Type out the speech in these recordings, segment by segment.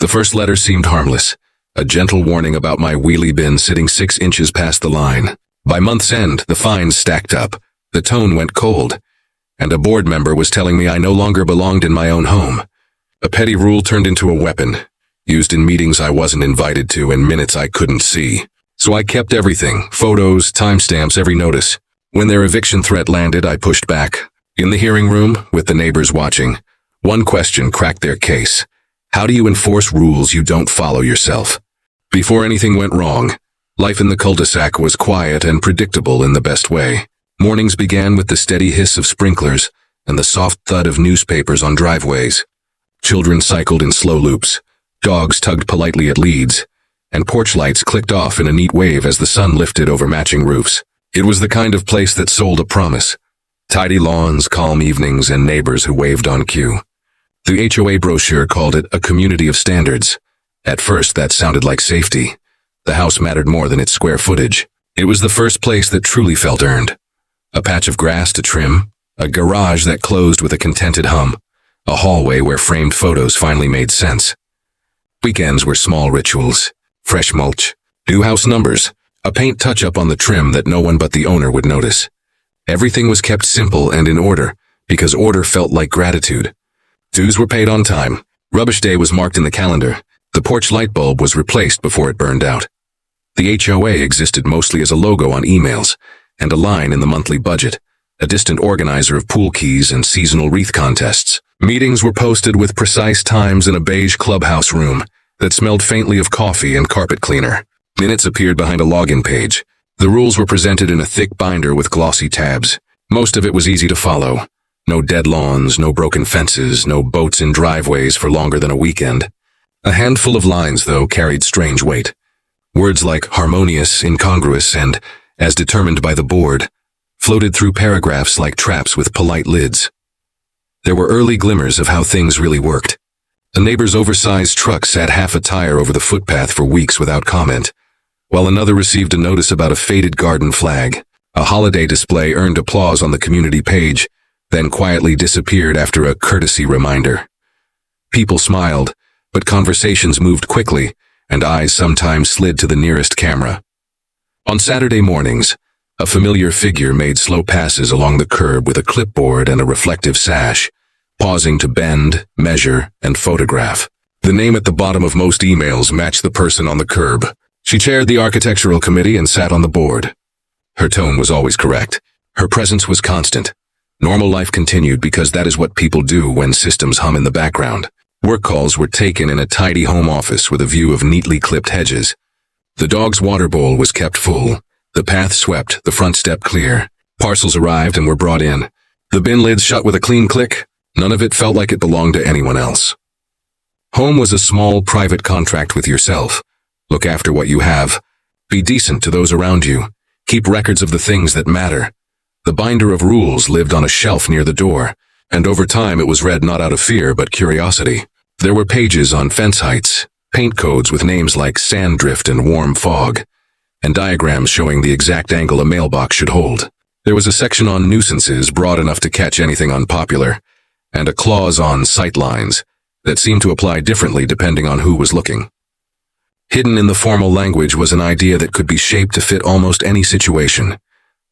The first letter seemed harmless, a gentle warning about my wheelie bin sitting 6 inches past the line. By month's end, the fines stacked up, the tone went cold, and a board member was telling me I no longer belonged in my own home. A petty rule turned into a weapon, used in meetings I wasn't invited to and minutes I couldn't see. So I kept everything, photos, timestamps, every notice. When their eviction threat landed, I pushed back. In the hearing room, with the neighbors watching, one question cracked their case. How do you enforce rules you don't follow yourself? Before anything went wrong, life in the cul-de-sac was quiet and predictable in the best way. Mornings began with the steady hiss of sprinklers and the soft thud of newspapers on driveways. Children cycled in slow loops, dogs tugged politely at leads, and porch lights clicked off in a neat wave as the sun lifted over matching roofs. It was the kind of place that sold a promise. Tidy lawns, calm evenings, and neighbors who waved on cue. The HOA brochure called it a community of standards. At first, that sounded like safety. The house mattered more than its square footage. It was the first place that truly felt earned. A patch of grass to trim, a garage that closed with a contented hum, a hallway where framed photos finally made sense. Weekends were small rituals, fresh mulch, new house numbers, a paint touch-up on the trim that no one but the owner would notice. Everything was kept simple and in order, because order felt like gratitude. Dues were paid on time, rubbish day was marked in the calendar, the porch light bulb was replaced before it burned out. The HOA existed mostly as a logo on emails, and a line in the monthly budget, a distant organizer of pool keys and seasonal wreath contests. Meetings were posted with precise times in a beige clubhouse room that smelled faintly of coffee and carpet cleaner. Minutes appeared behind a login page. The rules were presented in a thick binder with glossy tabs. Most of it was easy to follow. No dead lawns, no broken fences, no boats in driveways for longer than a weekend. A handful of lines, though, carried strange weight. Words like harmonious, incongruous, and, as determined by the board, floated through paragraphs like traps with polite lids. There were early glimmers of how things really worked. A neighbor's oversized truck sat half a tire over the footpath for weeks without comment, while another received a notice about a faded garden flag. A holiday display earned applause on the community page, then quietly disappeared after a courtesy reminder. People smiled, but conversations moved quickly, and eyes sometimes slid to the nearest camera. On Saturday mornings, a familiar figure made slow passes along the curb with a clipboard and a reflective sash, pausing to bend, measure, and photograph. The name at the bottom of most emails matched the person on the curb. She chaired the architectural committee and sat on the board. Her tone was always correct. Her presence was constant. Normal life continued because that is what people do when systems hum in the background. Work calls were taken in a tidy home office with a view of neatly clipped hedges. The dog's water bowl was kept full. The path swept, the front step clear. Parcels arrived and were brought in. The bin lids shut with a clean click. None of it felt like it belonged to anyone else. Home was a small, private contract with yourself. Look after what you have. Be decent to those around you. Keep records of the things that matter. The binder of rules lived on a shelf near the door, and over time it was read not out of fear but curiosity. There were pages on fence heights, paint codes with names like sand drift and warm fog, and diagrams showing the exact angle a mailbox should hold. There was a section on nuisances broad enough to catch anything unpopular, and a clause on sightlines that seemed to apply differently depending on who was looking. Hidden in the formal language was an idea that could be shaped to fit almost any situation.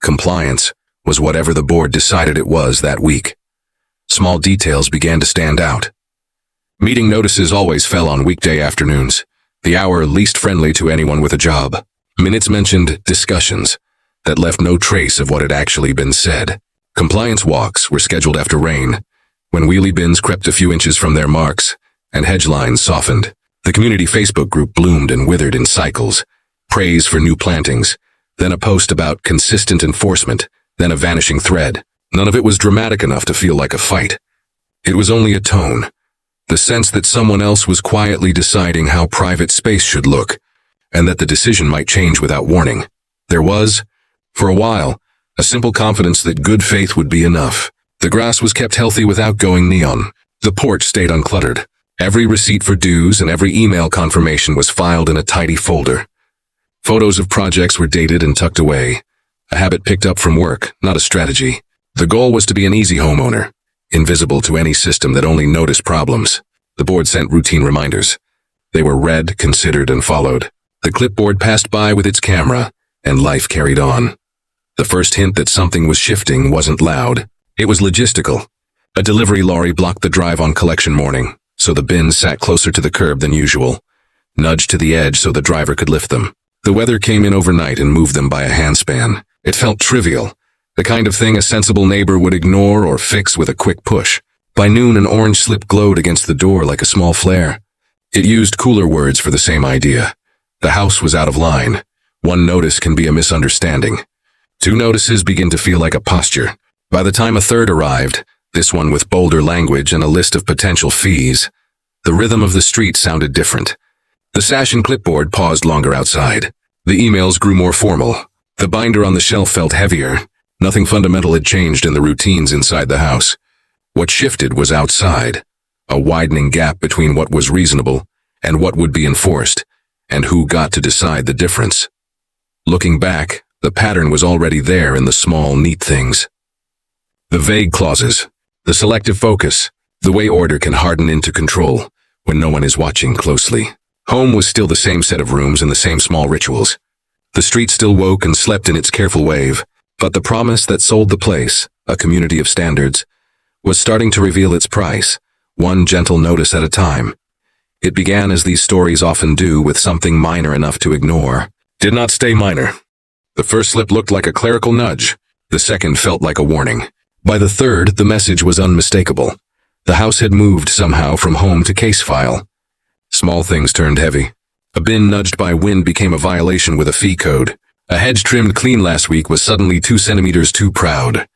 Compliance was whatever the board decided it was that week. Small details began to stand out. Meeting notices always fell on weekday afternoons, the hour least friendly to anyone with a job. Minutes mentioned discussions that left no trace of what had actually been said. Compliance walks were scheduled after rain, when wheelie bins crept a few inches from their marks, and hedge lines softened. The community Facebook group bloomed and withered in cycles. Praise for new plantings, then a post about consistent enforcement, then a vanishing thread. None of it was dramatic enough to feel like a fight. It was only a tone, the sense that someone else was quietly deciding how private space should look, and that the decision might change without warning. There was, for a while, a simple confidence that good faith would be enough. The grass was kept healthy without going neon. The porch stayed uncluttered. Every receipt for dues and every email confirmation was filed in a tidy folder. Photos of projects were dated and tucked away, a habit picked up from work, not a strategy. The goal was to be an easy homeowner, invisible to any system that only noticed problems. The board sent routine reminders. They were read, considered, and followed. The clipboard passed by with its camera, and life carried on. The first hint that something was shifting wasn't loud. It was logistical. A delivery lorry blocked the drive on collection morning, so the bins sat closer to the curb than usual, nudged to the edge so the driver could lift them. The weather came in overnight and moved them by a handspan. It felt trivial, the kind of thing a sensible neighbor would ignore or fix with a quick push. By noon, an orange slip glowed against the door like a small flare. It used cooler words for the same idea. The house was out of line. One notice can be a misunderstanding. 2 notices begin to feel like a posture. By the time a third arrived, this one with bolder language and a list of potential fees, the rhythm of the street sounded different. The sash and clipboard paused longer outside. The emails grew more formal. The binder on the shelf felt heavier. Nothing fundamental had changed in the routines inside the house. What shifted was outside, a widening gap between what was reasonable and what would be enforced, and who got to decide the difference. Looking back, the pattern was already there in the small, neat things. The vague clauses, the selective focus, the way order can harden into control when no one is watching closely. Home was still the same set of rooms and the same small rituals. The street still woke and slept in its careful wave, but the promise that sold the place, a community of standards, was starting to reveal its price, one gentle notice at a time. It began as these stories often do, with something minor enough to ignore. Did not stay minor. The first slip looked like a clerical nudge. The second felt like a warning. By the third, the message was unmistakable. The house had moved somehow from home to case file. Small things turned heavy. A bin nudged by wind became a violation with a fee code. A hedge trimmed clean last week was suddenly 2 centimeters too proud.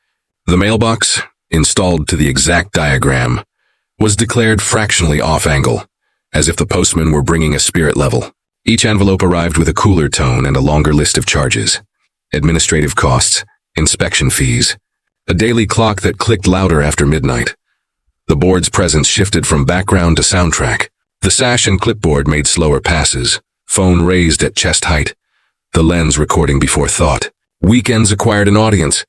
The mailbox, installed to the exact diagram, was declared fractionally off-angle, as if the postman were bringing a spirit level. Each envelope arrived with a cooler tone and a longer list of charges. Administrative costs, inspection fees, a daily clock that clicked louder after midnight. The board's presence shifted from background to soundtrack. The sash and clipboard made slower passes, phone raised at chest height, the lens recording before thought. Weekends acquired an audience.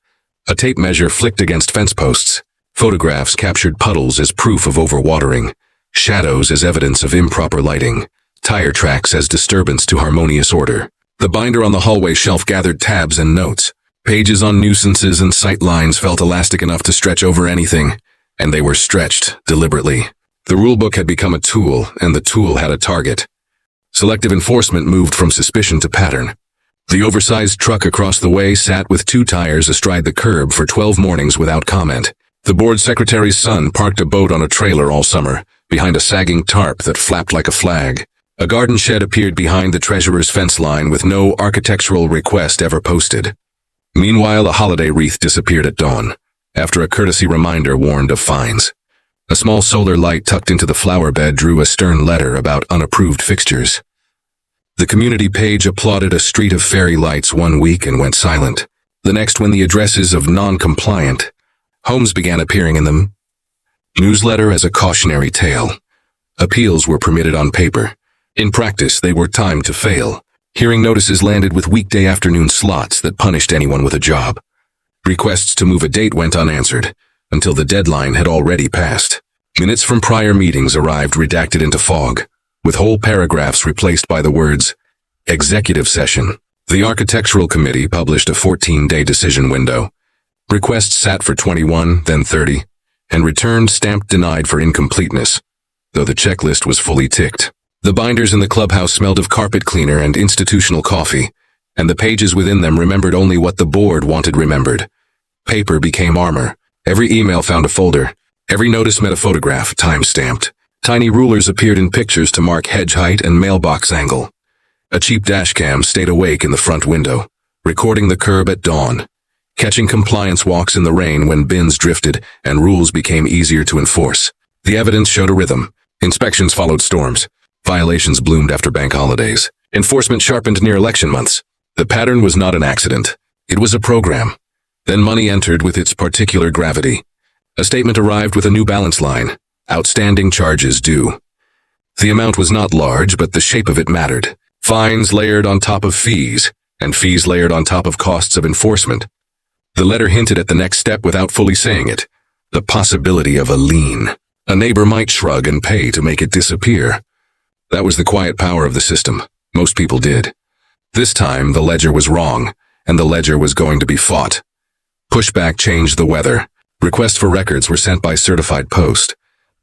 A tape measure flicked against fence posts. Photographs captured puddles as proof of overwatering, shadows as evidence of improper lighting, tire tracks as disturbance to harmonious order. The binder on the hallway shelf gathered tabs and notes. Pages on nuisances and sight lines felt elastic enough to stretch over anything, and they were stretched deliberately. The rulebook had become a tool, and the tool had a target. Selective enforcement moved from suspicion to pattern. The oversized truck across the way sat with 2 tires astride the curb for 12 mornings without comment. The board secretary's son parked a boat on a trailer all summer, behind a sagging tarp that flapped like a flag. A garden shed appeared behind the treasurer's fence line with no architectural request ever posted. Meanwhile, a holiday wreath disappeared at dawn, after a courtesy reminder warned of fines. A small solar light tucked into the flower bed drew a stern letter about unapproved fixtures. The community page applauded a street of fairy lights one week and went silent. The next, when the addresses of non-compliant homes began appearing in them. Newsletter as a cautionary tale. Appeals were permitted on paper. In practice, they were timed to fail. Hearing notices landed with weekday afternoon slots that punished anyone with a job. Requests to move a date went unanswered, until the deadline had already passed. Minutes from prior meetings arrived redacted into fog, with whole paragraphs replaced by the words, "Executive Session." The Architectural Committee published a 14-day decision window. Requests sat for 21, then 30, and returned stamped denied for incompleteness, though the checklist was fully ticked. The binders in the clubhouse smelled of carpet cleaner and institutional coffee, and the pages within them remembered only what the board wanted remembered. Paper became armor. Every email found a folder. Every notice met a photograph, time-stamped. Tiny rulers appeared in pictures to mark hedge height and mailbox angle. A cheap dashcam stayed awake in the front window, recording the curb at dawn, catching compliance walks in the rain when bins drifted and rules became easier to enforce. The evidence showed a rhythm. Inspections followed storms. Violations bloomed after bank holidays. Enforcement sharpened near election months. The pattern was not an accident. It was a program. Then money entered with its particular gravity. A statement arrived with a new balance line. Outstanding charges due. The amount was not large, but the shape of it mattered. Fines layered on top of fees, and fees layered on top of costs of enforcement. The letter hinted at the next step without fully saying it. The possibility of a lien. A neighbor might shrug and pay to make it disappear. That was the quiet power of the system. Most people did. This time, the ledger was wrong, and the ledger was going to be fought. Pushback changed the weather. Requests for records were sent by certified post.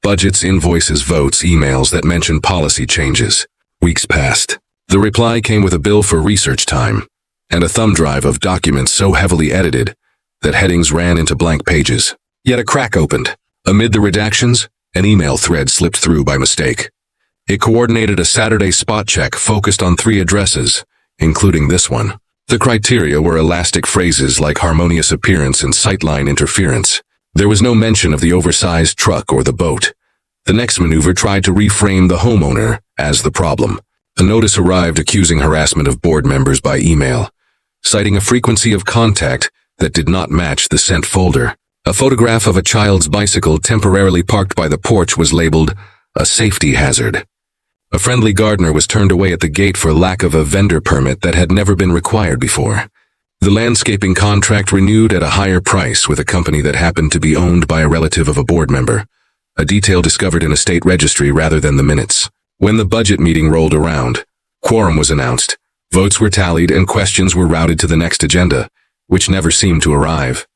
Budgets, invoices, votes, emails that mentioned policy changes. Weeks passed. The reply came with a bill for research time, and a thumb drive of documents so heavily edited that headings ran into blank pages. Yet a crack opened. Amid the redactions, an email thread slipped through by mistake. It coordinated a Saturday spot check focused on 3 addresses, including this one. The criteria were elastic phrases like harmonious appearance and sightline interference. There was no mention of the oversized truck or the boat. The next maneuver tried to reframe the homeowner as the problem. A notice arrived accusing harassment of board members by email, citing a frequency of contact that did not match the sent folder. A photograph of a child's bicycle temporarily parked by the porch was labeled a safety hazard. A friendly gardener was turned away at the gate for lack of a vendor permit that had never been required before. The landscaping contract renewed at a higher price with a company that happened to be owned by a relative of a board member, a detail discovered in a state registry rather than the minutes. When the budget meeting rolled around, quorum was announced, votes were tallied, and questions were routed to the next agenda, which never seemed to arrive.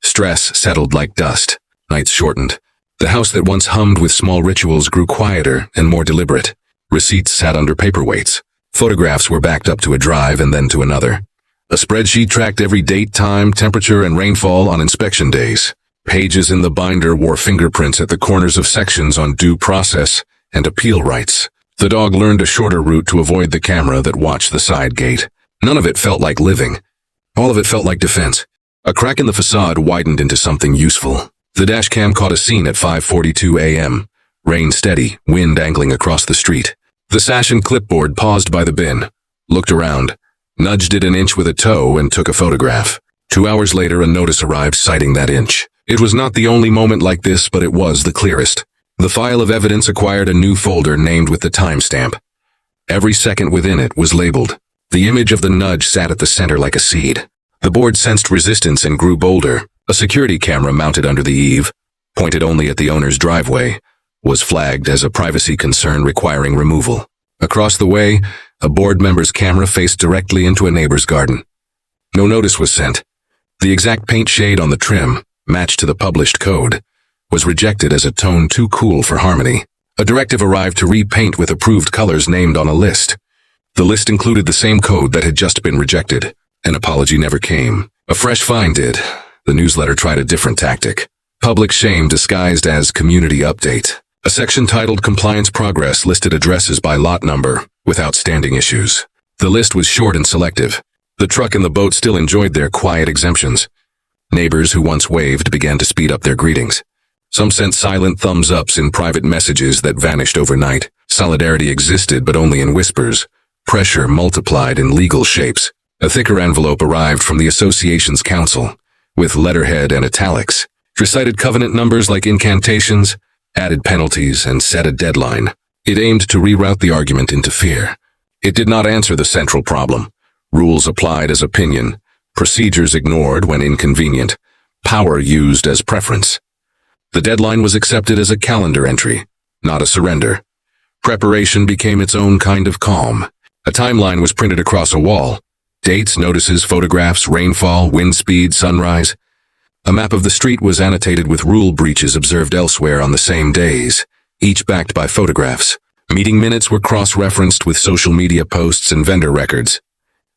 Stress settled like dust. Nights shortened. The house that once hummed with small rituals grew quieter and more deliberate. Receipts sat under paperweights. Photographs were backed up to a drive and then to another. A spreadsheet tracked every date, time, temperature, and rainfall on inspection days. Pages in the binder wore fingerprints at the corners of sections on due process and appeal rights. The dog learned a shorter route to avoid the camera that watched the side gate. None of it felt like living. All of it felt like defense. A crack in the facade widened into something useful. The dashcam caught a scene at 5:42 a.m. Rain steady, wind angling across the street. The sash and clipboard paused by the bin, looked around, nudged it an inch with a toe, and took a photograph. 2 hours later, a notice arrived citing that inch. It was not the only moment like this, but it was the clearest. The file of evidence acquired a new folder named with the timestamp. Every second within it was labeled. The image of the nudge sat at the center like a seed. The board sensed resistance and grew bolder. A security camera mounted under the eave, pointed only at the owner's driveway, was flagged as a privacy concern requiring removal. Across the way, a board member's camera faced directly into a neighbor's garden. No notice was sent. The exact paint shade on the trim, matched to the published code, was rejected as a tone too cool for harmony. A directive arrived to repaint with approved colors named on a list. The list included the same code that had just been rejected. An apology never came. A fresh fine did. The newsletter tried a different tactic. Public shame disguised as community update. A section titled Compliance Progress listed addresses by lot number, with outstanding issues. The list was short and selective. The truck and the boat still enjoyed their quiet exemptions. Neighbors who once waved began to speed up their greetings. Some sent silent thumbs-ups in private messages that vanished overnight. Solidarity existed, but only in whispers. Pressure multiplied in legal shapes. A thicker envelope arrived from the association's council, with letterhead and italics, recited covenant numbers like incantations, added penalties, and set a deadline. It aimed to reroute the argument into fear. It did not answer the central problem. Rules applied as opinion, procedures ignored when inconvenient, power used as preference. The deadline was accepted as a calendar entry, not a surrender. Preparation became its own kind of calm. A timeline was printed across a wall. Dates, notices, photographs, rainfall, wind speed, sunrise. A map of the street was annotated with rule breaches observed elsewhere on the same days, each backed by photographs. Meeting minutes were cross-referenced with social media posts and vendor records.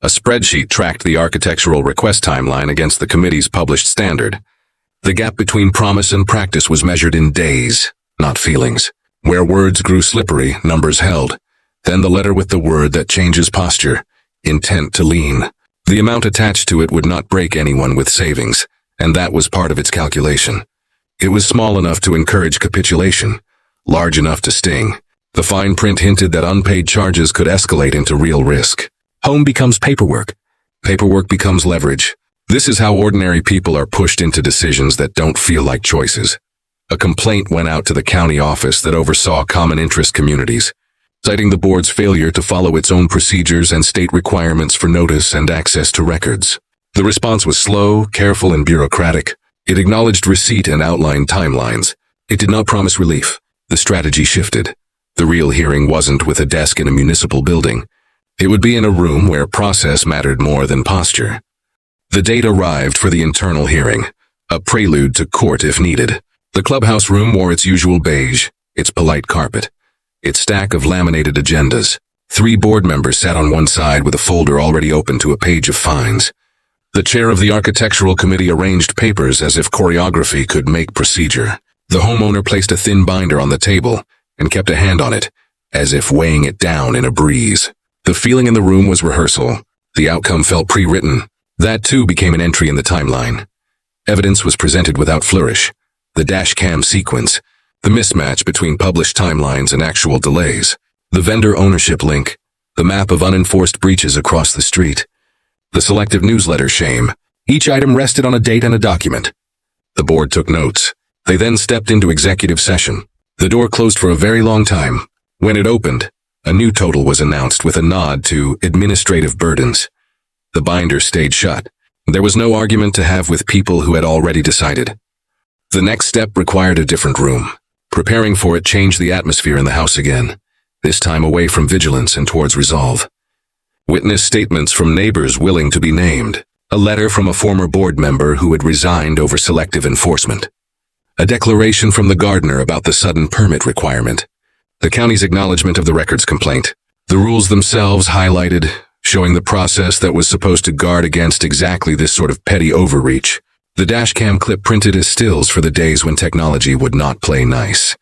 A spreadsheet tracked the architectural request timeline against the committee's published standard. The gap between promise and practice was measured in days, not feelings. Where words grew slippery, numbers held. Then the letter with the word that changes posture. Intent to lean. The amount attached to it would not break anyone with savings, and that was part of its calculation. It was small enough to encourage capitulation, large enough to sting. The fine print hinted that unpaid charges could escalate into real risk. Home becomes paperwork. Paperwork becomes leverage. This is how ordinary people are pushed into decisions that don't feel like choices. A complaint went out to the county office that oversaw common interest communities, citing the board's failure to follow its own procedures and state requirements for notice and access to records. The response was slow, careful, and bureaucratic. It acknowledged receipt and outlined timelines. It did not promise relief. The strategy shifted. The real hearing wasn't with a desk in a municipal building. It would be in a room where process mattered more than posture. The date arrived for the internal hearing, a prelude to court if needed. The clubhouse room wore its usual beige, its polite carpet, its stack of laminated agendas. 3 board members sat on one side with a folder already open to a page of fines. The chair of the architectural committee arranged papers as if choreography could make procedure. The homeowner placed a thin binder on the table and kept a hand on it, as if weighing it down in a breeze. The feeling in the room was rehearsal. The outcome felt pre-written. That too became an entry in the timeline. Evidence was presented without flourish. The Dashcam sequence, the mismatch between published timelines and actual delays, the vendor ownership link, the map of unenforced breaches across the street, the selective newsletter shame. Each item rested on a date and a document. The board took notes. They then stepped into executive session. The door closed for a very long time. When it opened, a new total was announced with a nod to administrative burdens. The binder stayed shut. There was no argument to have with people who had already decided. The next step required a different room. Preparing for it changed the atmosphere in the house again, this time away from vigilance and towards resolve. Witness statements from neighbors willing to be named. A letter from a former board member who had resigned over selective enforcement. A declaration from the gardener about the sudden permit requirement. The county's acknowledgement of the records complaint. The rules themselves highlighted, showing the process that was supposed to guard against exactly this sort of petty overreach. The Dashcam clip printed as stills for the days when technology would not play nice.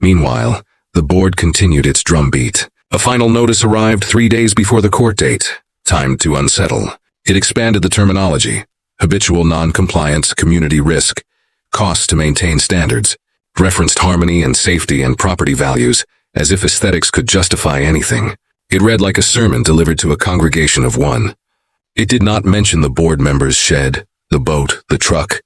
Meanwhile, the board continued its drumbeat. A final notice arrived 3 days before the court date. Time to unsettle. It expanded the terminology. Habitual non-compliance, community risk, costs to maintain standards, referenced harmony and safety and property values, as if aesthetics could justify anything. It read like a sermon delivered to a congregation of one. It did not mention the board member's shed, the boat, the truck,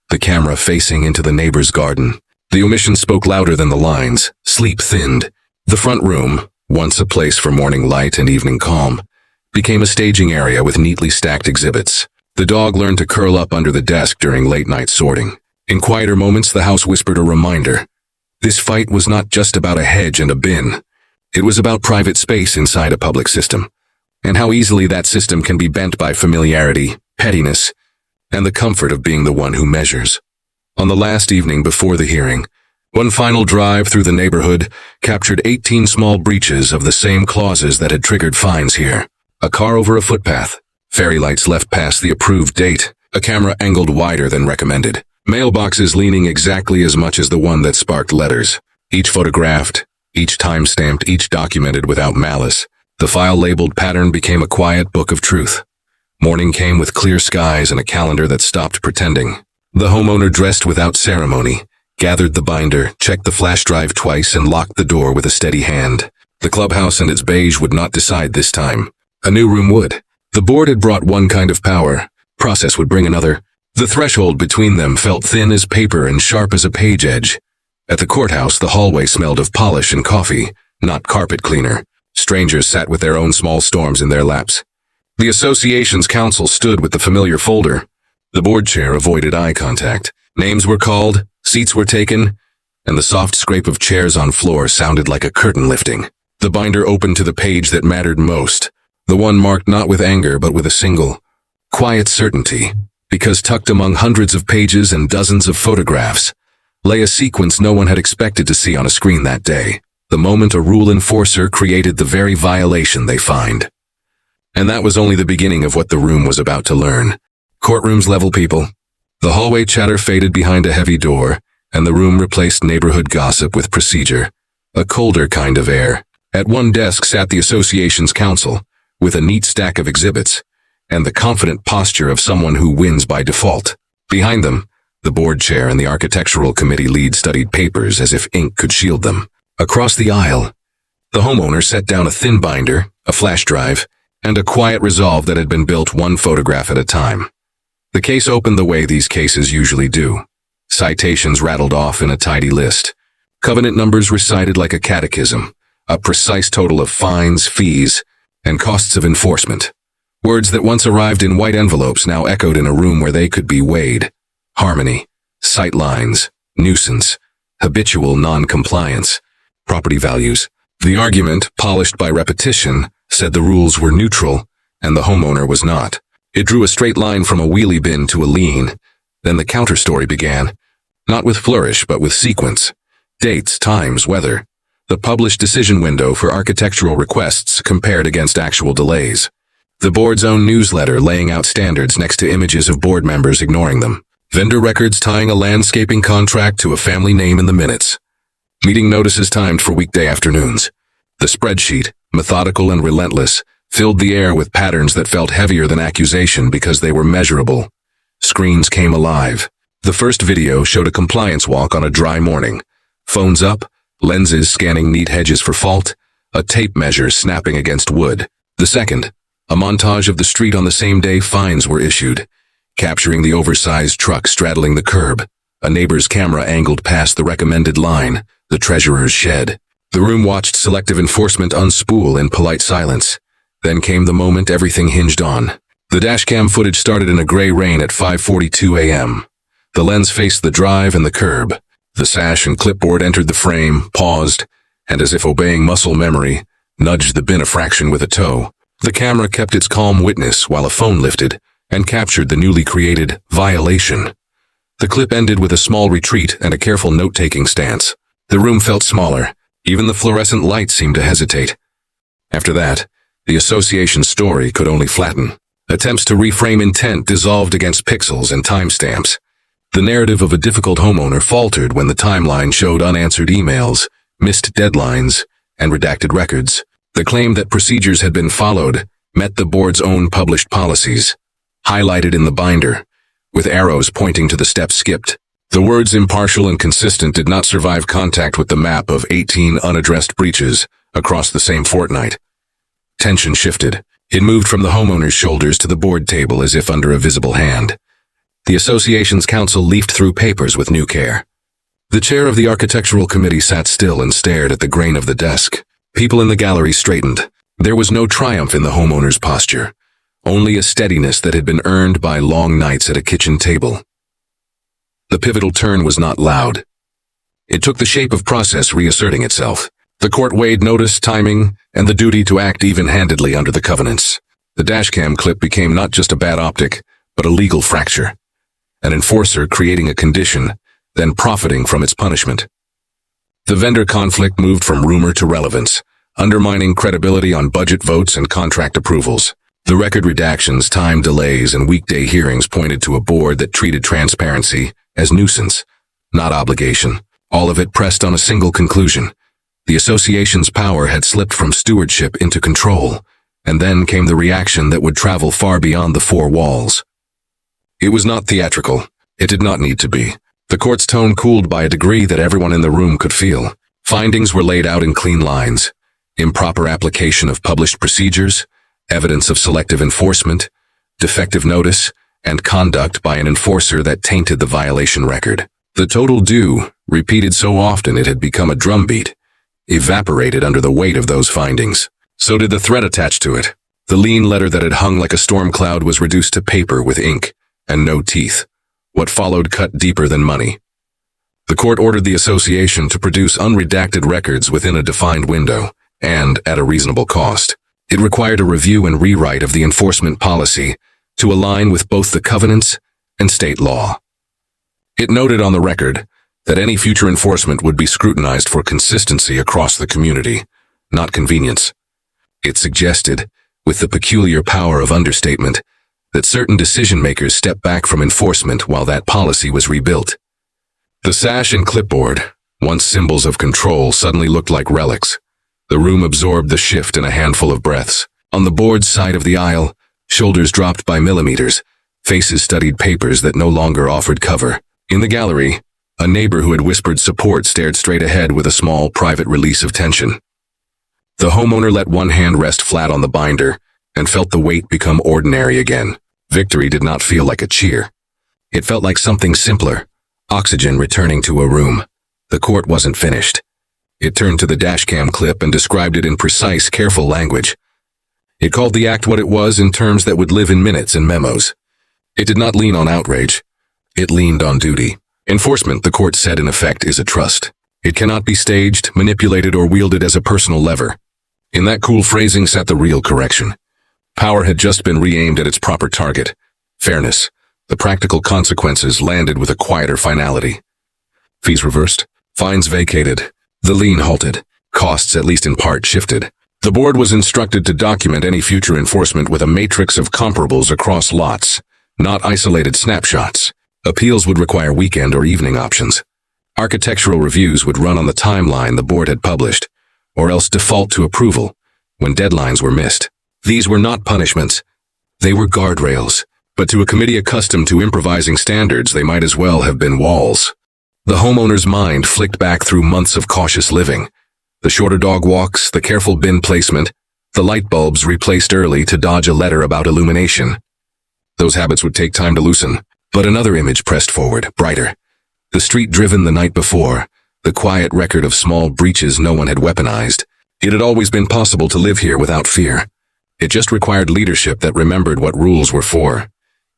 the camera facing into the neighbor's garden. The omission spoke louder than the lines, sleep thinned. The front room, once a place for morning light and evening calm, became a staging area with neatly stacked exhibits. The dog learned to curl up under the desk during late-night sorting. In quieter moments, the house whispered a reminder. This fight was not just about a hedge and a bin. It was about private space inside a public system, and how easily that system can be bent by familiarity, pettiness, and the comfort of being the one who measures. On the last evening before the hearing, one final drive through the neighborhood captured 18 small breaches of the same clauses that had triggered fines here. A car over a footpath, fairy lights left past the approved date, a camera angled wider than recommended, mailboxes leaning exactly as much as the one that sparked letters, each photographed, each time-stamped, each documented without malice. The file-labeled pattern became a quiet book of truth. Morning came with clear skies and a calendar that stopped pretending. The homeowner dressed without ceremony, gathered the binder, checked the flash drive twice, and locked the door with a steady hand. The clubhouse and its beige would not decide this time. A new room would. The board had brought one kind of power. Process would bring another. The threshold between them felt thin as paper and sharp as a page edge. At the courthouse, the hallway smelled of polish and coffee, not carpet cleaner. Strangers sat with their own small storms in their laps. The association's counsel stood with the familiar folder. The board chair avoided eye contact. Names were called, seats were taken, and the soft scrape of chairs on floor sounded like a curtain lifting. The binder opened to the page that mattered most, the one marked not with anger but with a single, quiet certainty, because tucked among hundreds of pages and dozens of photographs lay a sequence no one had expected to see on a screen that day, the moment a rule enforcer created the very violation they fined. And that was only the beginning of what the room was about to learn. Courtrooms level people. The hallway chatter faded behind a heavy door, and the room replaced neighborhood gossip with procedure, a colder kind of air. At one desk sat the association's counsel, with a neat stack of exhibits, and the confident posture of someone who wins by default. Behind them, the board chair and the architectural committee lead studied papers as if ink could shield them. Across the aisle, the homeowner set down a thin binder, a flash drive, and a quiet resolve that had been built one photograph at a time. The case opened the way these cases usually do. Citations rattled off in a tidy list. Covenant numbers recited like a catechism, a precise total of fines, fees, and costs of enforcement. Words that once arrived in white envelopes now echoed in a room where they could be weighed. Harmony, sight lines, nuisance, habitual non-compliance, property values, The argument, polished by repetition, said the rules were neutral, and the homeowner was not. It drew a straight line from a wheelie bin to a lien. Then the counterstory began, not with flourish but with sequence. Dates, times, weather. The published decision window for architectural requests compared against actual delays. The board's own newsletter laying out standards next to images of board members ignoring them. Vendor records tying a landscaping contract to a family name in the minutes. Meeting notices timed for weekday afternoons. The spreadsheet, methodical and relentless, filled the air with patterns that felt heavier than accusation because they were measurable. Screens came alive. The first video showed a compliance walk on a dry morning. Phones up, lenses scanning neat hedges for fault, a tape measure snapping against wood. The second, a montage of the street on the same day fines were issued, capturing the oversized truck straddling the curb. A neighbor's camera angled past the recommended line, the treasurer's shed. The room watched selective enforcement unspool in polite silence. Then came the moment everything hinged on. The dashcam footage started in a gray rain at 5:42 a.m. The lens faced the drive and the curb. The sash and clipboard entered the frame, paused, and as if obeying muscle memory, nudged the bin a fraction with a toe. The camera kept its calm witness while a phone lifted and captured the newly created violation. The clip ended with a small retreat and a careful note-taking stance. The room felt smaller. Even the fluorescent light seemed to hesitate. After that, the association's story could only flatten. Attempts to reframe intent dissolved against pixels and timestamps. The narrative of a difficult homeowner faltered when the timeline showed unanswered emails, missed deadlines, and redacted records. The claim that procedures had been followed met the board's own published policies, highlighted in the binder, with arrows pointing to the steps skipped. The words impartial and consistent did not survive contact with the map of 18 unaddressed breaches across the same fortnight. Tension shifted. It moved from the homeowner's shoulders to the board table as if under a visible hand. The association's counsel leafed through papers with new care. The chair of the architectural committee sat still and stared at the grain of the desk. People in the gallery straightened. There was no triumph in the homeowner's posture, only a steadiness that had been earned by long nights at a kitchen table. The pivotal turn was not loud. It took the shape of process reasserting itself. The court weighed notice, timing, and the duty to act even-handedly under the covenants. The dashcam clip became not just a bad optic, but a legal fracture. An enforcer creating a condition, then profiting from its punishment. The vendor conflict moved from rumor to relevance, undermining credibility on budget votes and contract approvals. The record redactions, time delays, and weekday hearings pointed to a board that treated transparency as nuisance, not obligation. All of it pressed on a single conclusion. The association's power had slipped from stewardship into control, and then came the reaction that would travel far beyond the four walls. It was not theatrical. It did not need to be. The court's tone cooled by a degree that everyone in the room could feel. Findings were laid out in clean lines. Improper application of published procedures, evidence of selective enforcement, defective notice, and conduct by an enforcer that tainted the violation record. The total due, repeated so often it had become a drumbeat, evaporated under the weight of those findings. So did the threat attached to it. The lien letter that had hung like a storm cloud was reduced to paper with ink and no teeth. What followed cut deeper than money. The court ordered the association to produce unredacted records within a defined window, and at a reasonable cost. It required a review and rewrite of the enforcement policy to align with both the covenants and state law. It noted on the record that any future enforcement would be scrutinized for consistency across the community, not convenience. It suggested, with the peculiar power of understatement, that certain decision-makers stepped back from enforcement while that policy was rebuilt. The sash and clipboard, once symbols of control, suddenly looked like relics. The room absorbed the shift in a handful of breaths. On the board's side of the aisle, shoulders dropped by millimeters, faces studied papers that no longer offered cover. In the gallery, a neighbor who had whispered support stared straight ahead with a small, private release of tension. The homeowner let one hand rest flat on the binder and felt the weight become ordinary again. Victory did not feel like a cheer. It felt like something simpler, oxygen returning to a room. The court wasn't finished. It turned to the dashcam clip and described it in precise, careful language. It called the act what it was in terms that would live in minutes and memos. It did not lean on outrage. It leaned on duty. Enforcement, the court said in effect, is a trust. It cannot be staged, manipulated, or wielded as a personal lever. In that cool phrasing sat the real correction. Power had just been re-aimed at its proper target. Fairness. The practical consequences landed with a quieter finality. Fees reversed. Fines vacated. The lien halted. Costs, at least in part, shifted. The board was instructed to document any future enforcement with a matrix of comparables across lots, not isolated snapshots. Appeals would require weekend or evening options. Architectural reviews would run on the timeline the board had published, or else default to approval when deadlines were missed. These were not punishments. They were guardrails, but to a committee accustomed to improvising standards, they might as well have been walls. The homeowner's mind flicked back through months of cautious living. The shorter dog walks, the careful bin placement, the light bulbs replaced early to dodge a letter about illumination. Those habits would take time to loosen, but another image pressed forward, brighter. The street driven the night before, the quiet record of small breaches no one had weaponized. It had always been possible to live here without fear. It just required leadership that remembered what rules were for.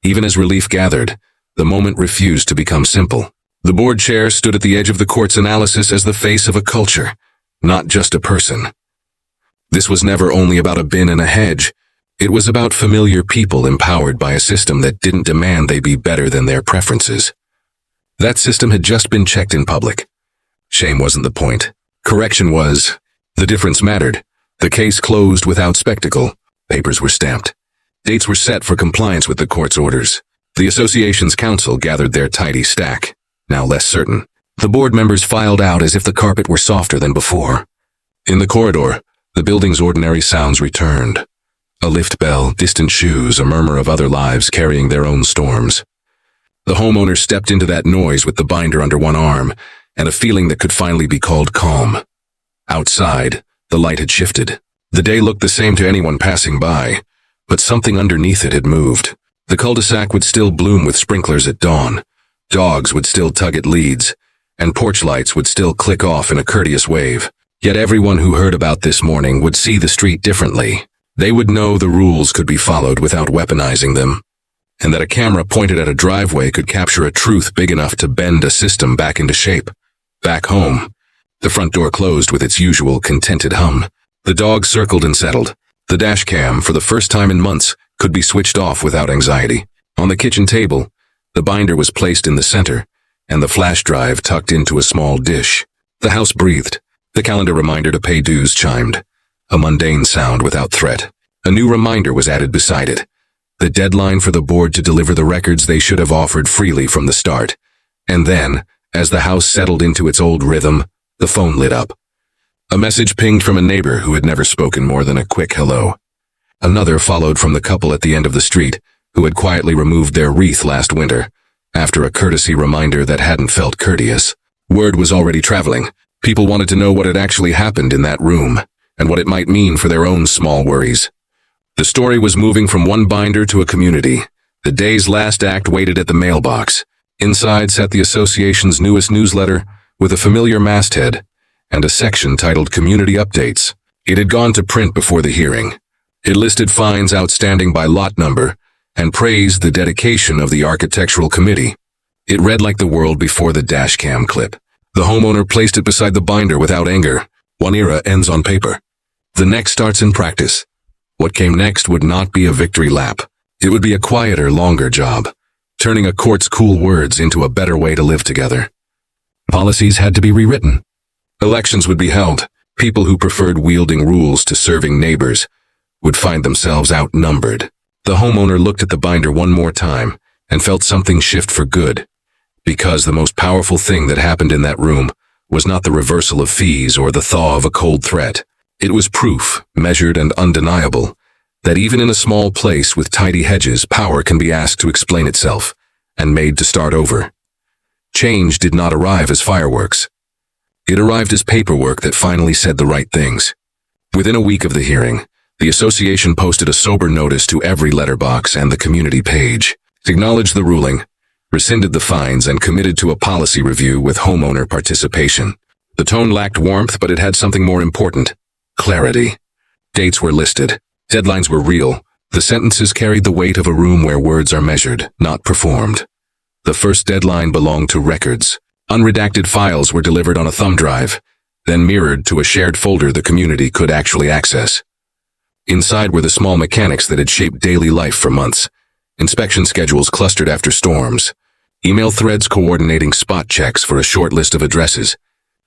Even as relief gathered, the moment refused to become simple. The board chair stood at the edge of the court's analysis as the face of a culture, not just a person. This was never only about a bin and a hedge. It was about familiar people empowered by a system that didn't demand they be better than their preferences. That system had just been checked in public. Shame wasn't the point. Correction was. The difference mattered. The case closed without spectacle. Papers were stamped. Dates were set for compliance with the court's orders. The association's counsel gathered their tidy stack, now less certain. The board members filed out as if the carpet were softer than before. In the corridor, the building's ordinary sounds returned. A lift bell, distant shoes, a murmur of other lives carrying their own storms. The homeowner stepped into that noise with the binder under one arm, and a feeling that could finally be called calm. Outside, the light had shifted. The day looked the same to anyone passing by, but something underneath it had moved. The cul-de-sac would still bloom with sprinklers at dawn. Dogs would still tug at leads, and porch lights would still click off in a courteous wave. Yet everyone who heard about this morning would see the street differently. They would know the rules could be followed without weaponizing them, and that a camera pointed at a driveway could capture a truth big enough to bend a system back into shape. Back home, the front door closed with its usual contented hum. The dog circled and settled. The dashcam, for the first time in months, could be switched off without anxiety. On the kitchen table, the binder was placed in the center, and the flash drive tucked into a small dish. The house breathed. The calendar reminder to pay dues chimed. A mundane sound without threat. A new reminder was added beside it. The deadline for the board to deliver the records they should have offered freely from the start. And then, as the house settled into its old rhythm, the phone lit up. A message pinged from a neighbor who had never spoken more than a quick hello. Another followed from the couple at the end of the street, who had quietly removed their wreath last winter, after a courtesy reminder that hadn't felt courteous. Word was already traveling. People wanted to know what had actually happened in that room, and what it might mean for their own small worries. The story was moving from one binder to a community. The day's last act waited at the mailbox. Inside sat the association's newest newsletter, with a familiar masthead, and a section titled Community Updates. It had gone to print before the hearing. It listed fines outstanding by lot number, and praised the dedication of the architectural committee. It read like the world before the dashcam clip. The homeowner placed it beside the binder without anger. One era ends on paper. The next starts in practice. What came next would not be a victory lap. It would be a quieter, longer job, turning a court's cool words into a better way to live together. Policies had to be rewritten. Elections would be held. People who preferred wielding rules to serving neighbors would find themselves outnumbered. The homeowner looked at the binder one more time and felt something shift for good, because the most powerful thing that happened in that room was not the reversal of fees or the thaw of a cold threat. It was proof, measured and undeniable, that even in a small place with tidy hedges, power can be asked to explain itself and made to start over. Change did not arrive as fireworks. It arrived as paperwork that finally said the right things. Within a week of the hearing, the association posted a sober notice to every letterbox and the community page, acknowledged the ruling, rescinded the fines, and committed to a policy review with homeowner participation. The tone lacked warmth, but it had something more important: clarity. Dates were listed. Deadlines were real. The sentences carried the weight of a room where words are measured, not performed. The first deadline belonged to records. Unredacted files were delivered on a thumb drive, then mirrored to a shared folder the community could actually access. Inside were the small mechanics that had shaped daily life for months. Inspection schedules clustered after storms, email threads coordinating spot checks for a short list of addresses,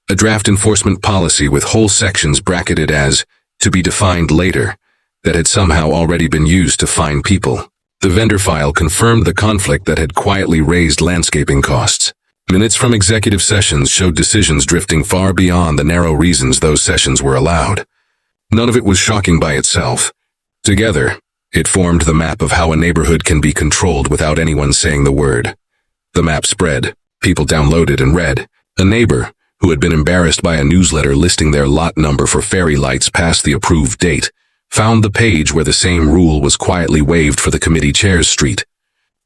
a draft enforcement policy with whole sections bracketed as "to be defined later" that had somehow already been used to fine people. The vendor file confirmed the conflict that had quietly raised landscaping costs. Minutes from executive sessions showed decisions drifting far beyond the narrow reasons those sessions were allowed. None of it was shocking by itself. Together, it formed the map of how a neighborhood can be controlled without anyone saying the word. The map spread, people downloaded and read. A neighbor, who had been embarrassed by a newsletter listing their lot number for fairy lights past the approved date, found the page where the same rule was quietly waived for the committee chair's street.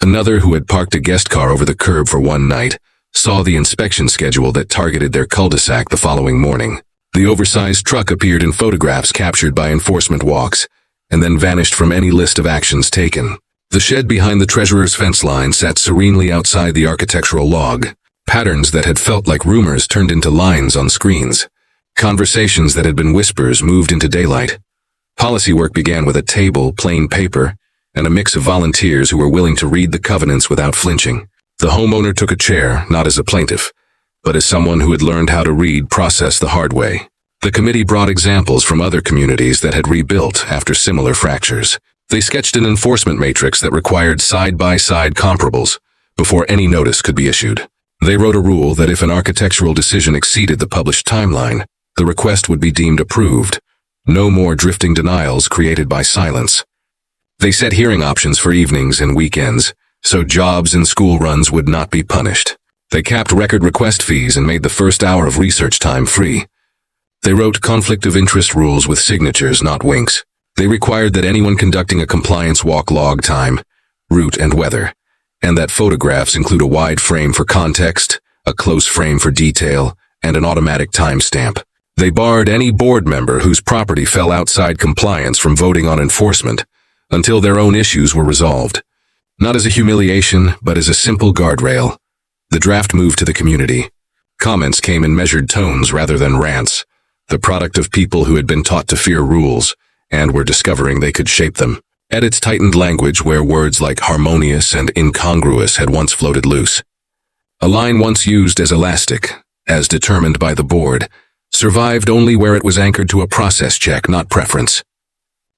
Another, who had parked a guest car over the curb for one night, saw the inspection schedule that targeted their cul-de-sac the following morning. The oversized truck appeared in photographs captured by enforcement walks, and then vanished from any list of actions taken. The shed behind the treasurer's fence line sat serenely outside the architectural log. Patterns that had felt like rumors turned into lines on screens. Conversations that had been whispers moved into daylight. Policy work began with a table, plain paper, and a mix of volunteers who were willing to read the covenants without flinching. The homeowner took a chair, not as a plaintiff, but as someone who had learned how to read process the hard way. The committee brought examples from other communities that had rebuilt after similar fractures. They sketched an enforcement matrix that required side-by-side comparables before any notice could be issued. They wrote a rule that if an architectural decision exceeded the published timeline, the request would be deemed approved. No more drifting denials created by silence. They set hearing options for evenings and weekends, so jobs and school runs would not be punished. They capped record request fees and made the first hour of research time free. They wrote conflict of interest rules with signatures, not winks. They required that anyone conducting a compliance walk log time, route, and weather, and that photographs include a wide frame for context, a close frame for detail, and an automatic timestamp. They barred any board member whose property fell outside compliance from voting on enforcement until their own issues were resolved. Not as a humiliation, but as a simple guardrail. The draft moved to the community. Comments came in measured tones rather than rants, the product of people who had been taught to fear rules and were discovering they could shape them. Edits tightened language where words like harmonious and incongruous had once floated loose. A line once used as elastic, as determined by the board, survived only where it was anchored to a process check, not preference.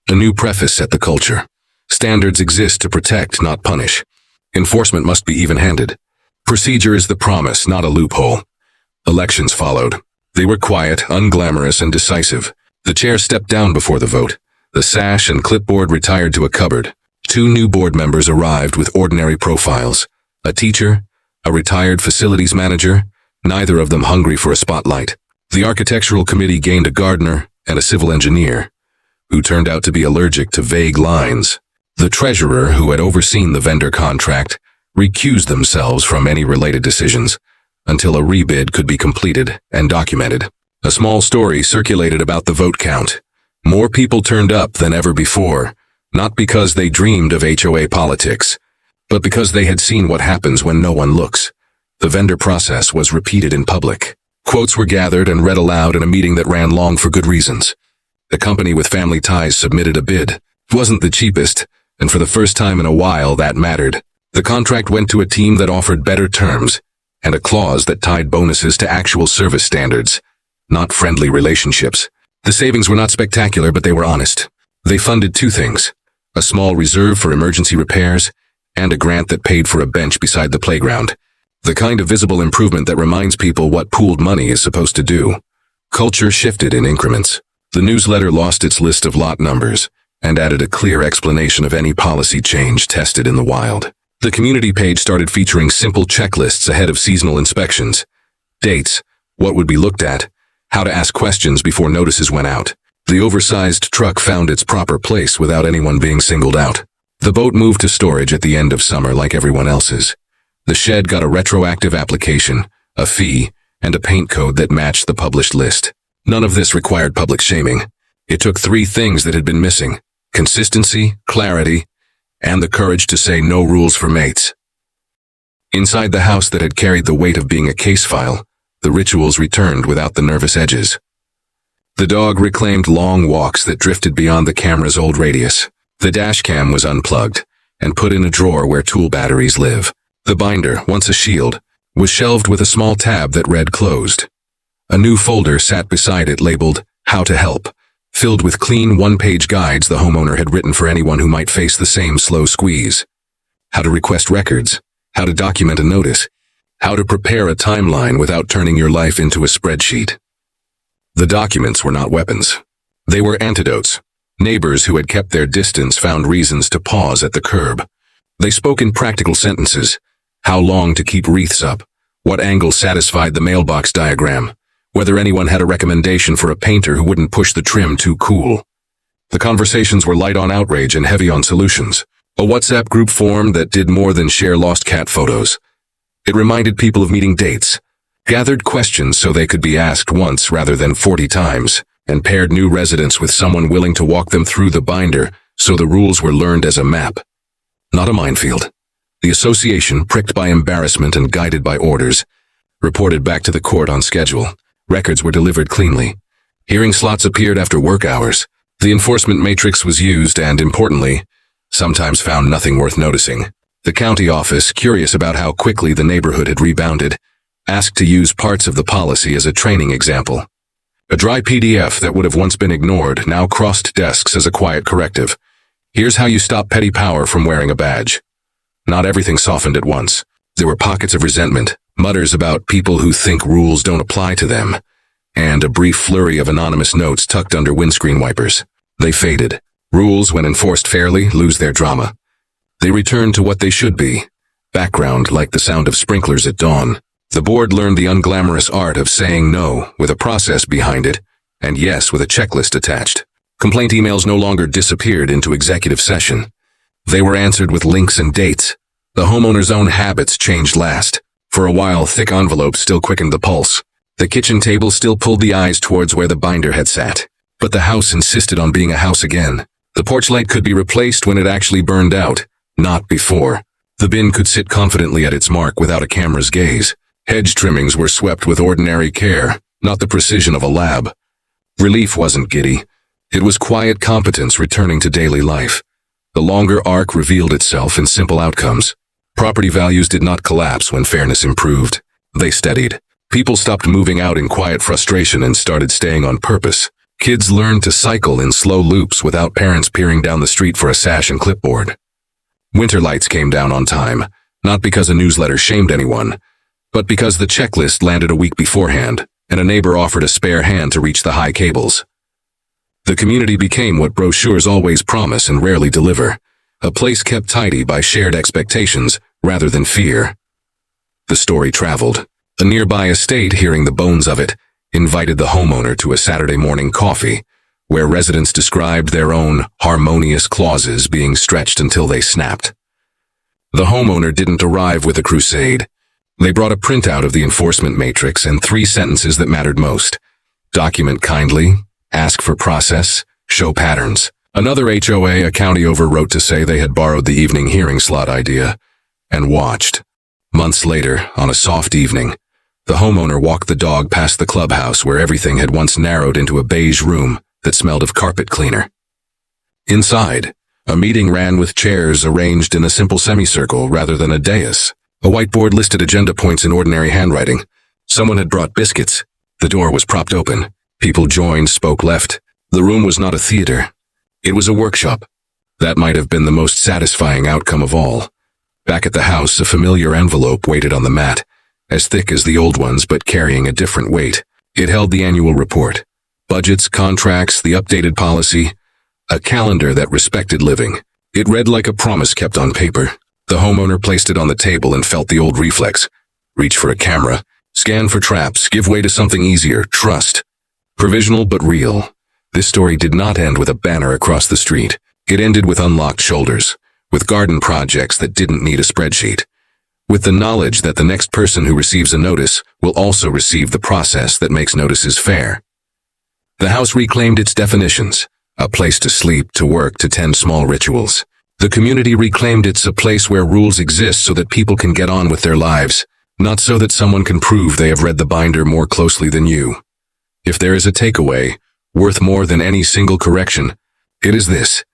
A new preface set the culture. Standards exist to protect, not punish. Enforcement must be even-handed. Procedure is the promise, not a loophole. Elections followed. They were quiet, unglamorous, and decisive. The chair stepped down before the vote. The sash and clipboard retired to a cupboard. 2 new board members arrived with ordinary profiles. A teacher, a retired facilities manager, neither of them hungry for a spotlight. The architectural committee gained a gardener and a civil engineer, who turned out to be allergic to vague lines. The treasurer, who had overseen the vendor contract, recused themselves from any related decisions until a rebid could be completed and documented. A small story circulated about the vote count. More people turned up than ever before, not because they dreamed of HOA politics, but because they had seen what happens when no one looks. The vendor process was repeated in public. Quotes were gathered and read aloud in a meeting that ran long for good reasons. The company with family ties submitted a bid. It wasn't the cheapest, and for the first time in a while that mattered. The contract went to a team that offered better terms, and a clause that tied bonuses to actual service standards, not friendly relationships. The savings were not spectacular, but they were honest. They funded 2 things: a small reserve for emergency repairs, and a grant that paid for a bench beside the playground. The kind of visible improvement that reminds people what pooled money is supposed to do. Culture shifted in increments. The newsletter lost its list of lot numbers and added a clear explanation of any policy change tested in the wild. The community page started featuring simple checklists ahead of seasonal inspections. Dates, what would be looked at, how to ask questions before notices went out. The oversized truck found its proper place without anyone being singled out. The boat moved to storage at the end of summer like everyone else's. The shed got a retroactive application, a fee, and a paint code that matched the published list. None of this required public shaming. It took 3 things that had been missing: consistency, clarity, and the courage to say no rules for mates. Inside the house that had carried the weight of being a case file, the rituals returned without the nervous edges. The dog reclaimed long walks that drifted beyond the camera's old radius. The dashcam was unplugged and put in a drawer where tool batteries live. The binder, once a shield, was shelved with a small tab that read closed. A new folder sat beside it labeled How to Help, filled with clean one-page guides the homeowner had written for anyone who might face the same slow squeeze. How to request records, how to document a notice, how to prepare a timeline without turning your life into a spreadsheet. The documents were not weapons. They were antidotes. Neighbors who had kept their distance found reasons to pause at the curb. They spoke in practical sentences. How long to keep wreaths up, what angle satisfied the mailbox diagram, whether anyone had a recommendation for a painter who wouldn't push the trim too cool. The conversations were light on outrage and heavy on solutions. A WhatsApp group formed that did more than share lost cat photos. It reminded people of meeting dates, gathered questions so they could be asked once rather than 40 times, and paired new residents with someone willing to walk them through the binder so the rules were learned as a map. Not a minefield. The association, pricked by embarrassment and guided by orders, reported back to the court on schedule. Records were delivered cleanly. Hearing slots appeared after work hours. The enforcement matrix was used and, importantly, sometimes found nothing worth noticing. The county office, curious about how quickly the neighborhood had rebounded, asked to use parts of the policy as a training example. A dry PDF that would have once been ignored now crossed desks as a quiet corrective. Here's how you stop petty power from wearing a badge. Not everything softened at once. There were pockets of resentment, mutters about people who think rules don't apply to them, and a brief flurry of anonymous notes tucked under windscreen wipers. They faded. Rules, when enforced fairly, lose their drama. They return to what they should be. Background like the sound of sprinklers at dawn. The board learned the unglamorous art of saying no with a process behind it, and yes with a checklist attached. Complaint emails no longer disappeared into executive session. They were answered with links and dates. The homeowner's own habits changed last. For a while, thick envelopes still quickened the pulse. The kitchen table still pulled the eyes towards where the binder had sat. But the house insisted on being a house again. The porch light could be replaced when it actually burned out, not before. The bin could sit confidently at its mark without a camera's gaze. Hedge trimmings were swept with ordinary care, not the precision of a lab. Relief wasn't giddy. It was quiet competence returning to daily life. The longer arc revealed itself in simple outcomes. Property values did not collapse when fairness improved. They steadied. People stopped moving out in quiet frustration and started staying on purpose. Kids learned to cycle in slow loops without parents peering down the street for a sash and clipboard. Winter lights came down on time, not because a newsletter shamed anyone, but because the checklist landed a week beforehand, and a neighbor offered a spare hand to reach the high cables. The community became what brochures always promise and rarely deliver, a place kept tidy by shared expectations rather than fear. The story traveled. A nearby estate, hearing the bones of it, invited the homeowner to a Saturday morning coffee, where residents described their own harmonious clauses being stretched until they snapped. The homeowner didn't arrive with a crusade. They brought a printout of the enforcement matrix and 3 sentences that mattered most. Document kindly, ask for process, show patterns. Another HOA, a county over, wrote to say they had borrowed the evening hearing slot idea and watched. Months later, on a soft evening, the homeowner walked the dog past the clubhouse where everything had once narrowed into a beige room that smelled of carpet cleaner. Inside, a meeting ran with chairs arranged in a simple semicircle rather than a dais. A whiteboard listed agenda points in ordinary handwriting. Someone had brought biscuits. The door was propped open. People joined, spoke, left. The room was not a theater. It was a workshop. That might have been the most satisfying outcome of all. Back at the house, a familiar envelope waited on the mat, as thick as the old ones but carrying a different weight. It held the annual report. Budgets, contracts, the updated policy. A calendar that respected living. It read like a promise kept on paper. The homeowner placed it on the table and felt the old reflex. Reach for a camera. Scan for traps. Give way to something easier. Trust. Provisional but real. This story did not end with a banner across the street. It ended with unlocked shoulders. With garden projects that didn't need a spreadsheet. With the knowledge that the next person who receives a notice will also receive the process that makes notices fair. The house reclaimed its definitions. A place to sleep, to work, to tend small rituals. The community reclaimed it's a place where rules exist so that people can get on with their lives, not so that someone can prove they have read the binder more closely than you. If there is a takeaway, worth more than any single correction, it is this.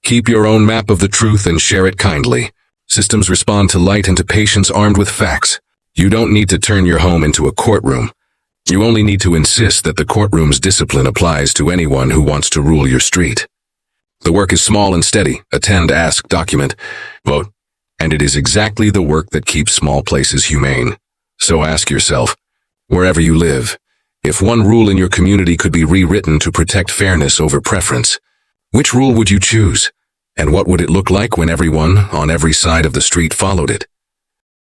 Keep your own map of the truth and share it kindly. Systems respond to light and to patience armed with facts. You don't need to turn your home into a courtroom. You only need to insist that the courtroom's discipline applies to anyone who wants to rule your street. The work is small and steady. Attend, ask, document, vote. And it is exactly the work that keeps small places humane. So ask yourself, wherever you live, if one rule in your community could be rewritten to protect fairness over preference, which rule would you choose? And what would it look like when everyone, on every side of the street, followed it?